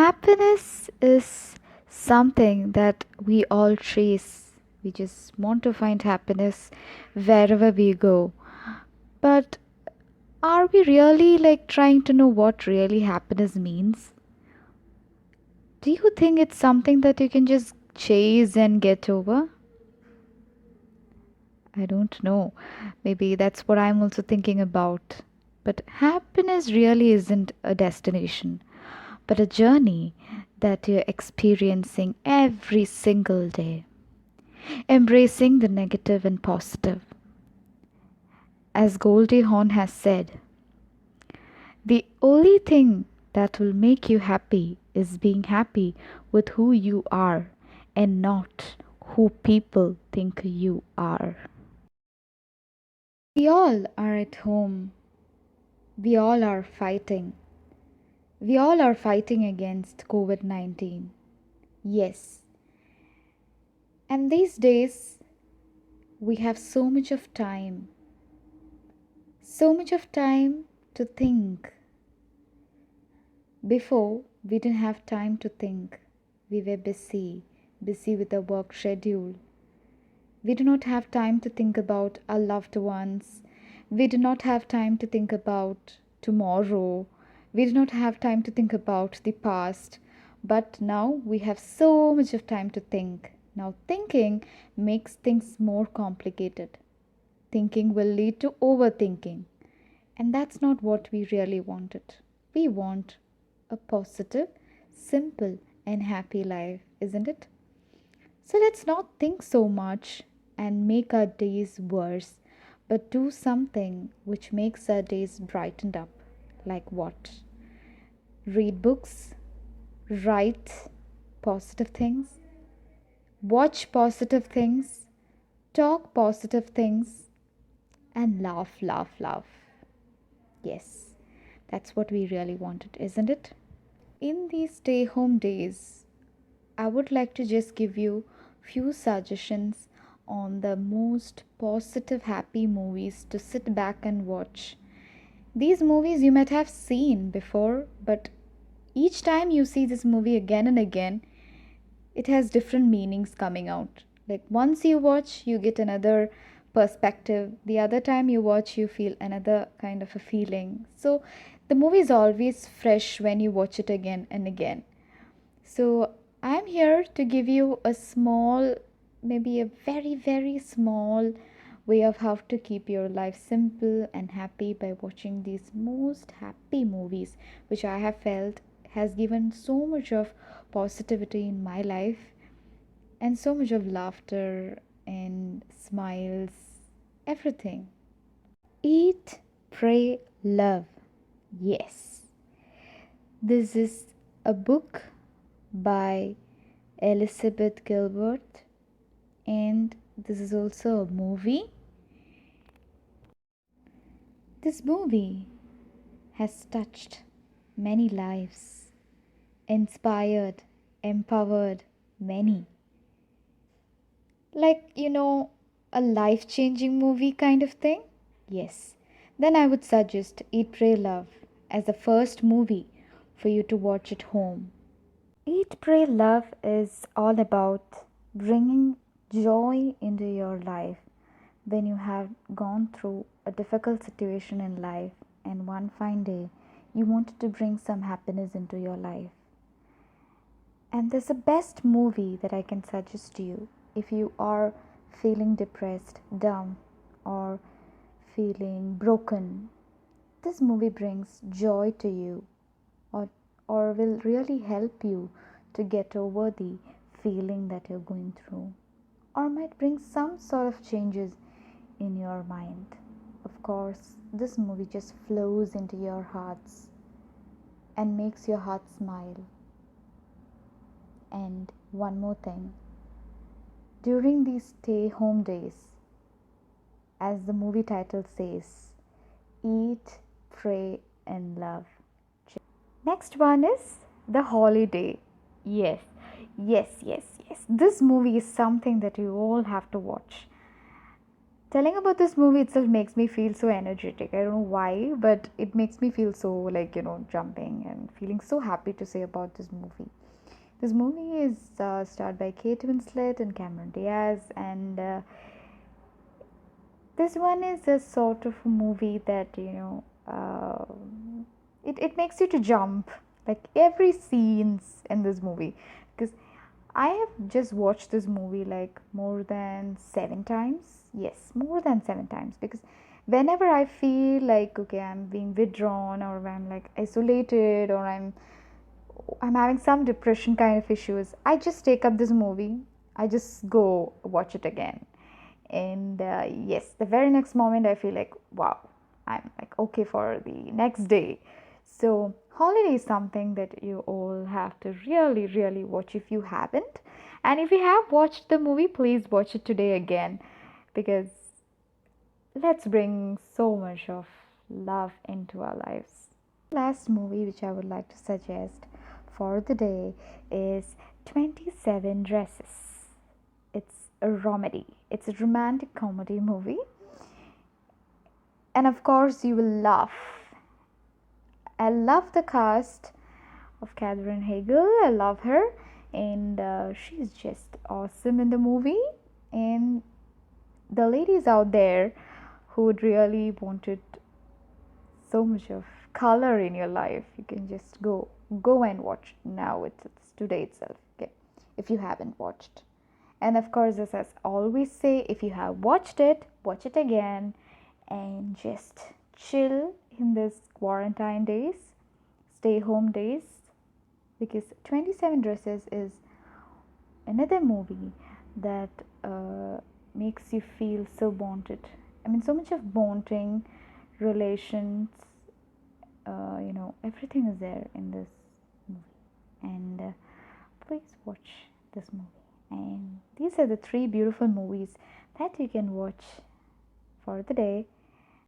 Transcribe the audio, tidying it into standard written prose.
Happiness is something that we all chase. We just want to find happiness wherever we go. But are we really like trying to know what really happiness means? Do you think it's something that you can just chase and get over? I don't know. Maybe that's what I'm also thinking about. But happiness really isn't a destination, but a journey that you're experiencing every single day, embracing the negative and positive. As Goldie Hawn has said, the only thing that will make you happy is being happy with who you are and not who people think you are. We all are at home. We all are fighting. We all are fighting against COVID 19. Yes. And these days, we have so much of time to think. Before, we didn't have time to think. We were busy with the work schedule. We do not have time to think about our loved ones. We do not have time to think about tomorrow. We do not have time to think about the past. But now we have so much of time to think. Now, thinking makes things more complicated. Thinking will lead to overthinking. And that's not what we really wanted. We want a positive, simple, and happy life, isn't it? So let's not think so much and make our days worse, but do something which makes our days brightened up. Like what? Read books, write positive things, watch positive things, talk positive things, and laugh, laugh, laugh. Yes, that's what we really wanted, isn't it? In these stay home days, I would like to just give you few suggestions on the most positive happy movies to sit back and watch. These movies you might have seen before, but each time you see this movie again and again, it has different meanings coming out. Like once you watch, you get another perspective. The other time you watch, you feel another kind of a feeling. So the movie is always fresh when you watch it again and again. So I'm here to give you a small, maybe a very, very small way of how to keep your life simple and happy by watching these most happy movies, which I have felt has given so much of positivity in my life and so much of laughter and smiles, everything. Eat, pray, love. Yes. This is a book by Elizabeth Gilbert, and this is also a movie. This movie has touched many lives, inspired, empowered many. Like, a life changing movie kind of thing? Yes. Then I would suggest Eat, Pray, Love as the first movie for you to watch at home. Eat, Pray, Love is all about bringing joy into your life when you have gone through a difficult situation in life and one fine day you wanted to bring some happiness into your life. And this is the best movie that I can suggest to you if you are feeling depressed, down, or feeling broken. This movie brings joy to you or or will really help you to get over the feeling that you're going through or might bring some sort of changes in your mind. Of course, this movie just flows into your hearts and makes your heart smile. And one more thing, during these stay home days, as the movie title says, eat, pray, and love. Next one is The Holiday. Yes, yes, yes, yes. This movie is something that you all have to watch. Telling about this movie itself makes me feel so energetic. I don't know why, but it makes me feel so like, jumping and feeling so happy to say about this movie. This movie is starred by Kate Winslet and Cameron Diaz, and this one is a sort of a movie that, it makes you to jump, like every scenes in this movie, because I have just watched this movie like more than 7 times. Yes, more than 7 times. Because whenever I feel like, okay, I'm being withdrawn, or I'm like isolated, or I'm having some depression kind of issues, I just take up this movie. I just go watch it again. And yes, the very next moment I feel like, wow, I'm like okay for the next day. So holiday is something that you all have to really really watch if you haven't, and if you have watched the movie, please watch it today again, because let's bring so much of love into our lives. Last movie which I would like to suggest for the day is 27 Dresses. It's a comedy. It's a romantic comedy movie, and of course you will laugh. I love the cast of Katherine Hagel. I love her, and she's just awesome in the movie. And the ladies out there who would really wanted so much of color in your life, you can just go and watch now. It's today itself. Okay, if you haven't watched. And of course, as I always say, if you have watched it, watch it again and just chill in this quarantine days, stay home days, because 27 Dresses is another movie that makes you feel so bonded. I mean, so much of bonding, relations, everything is there in this movie. And please watch this movie. And these are the three beautiful movies that you can watch for the day.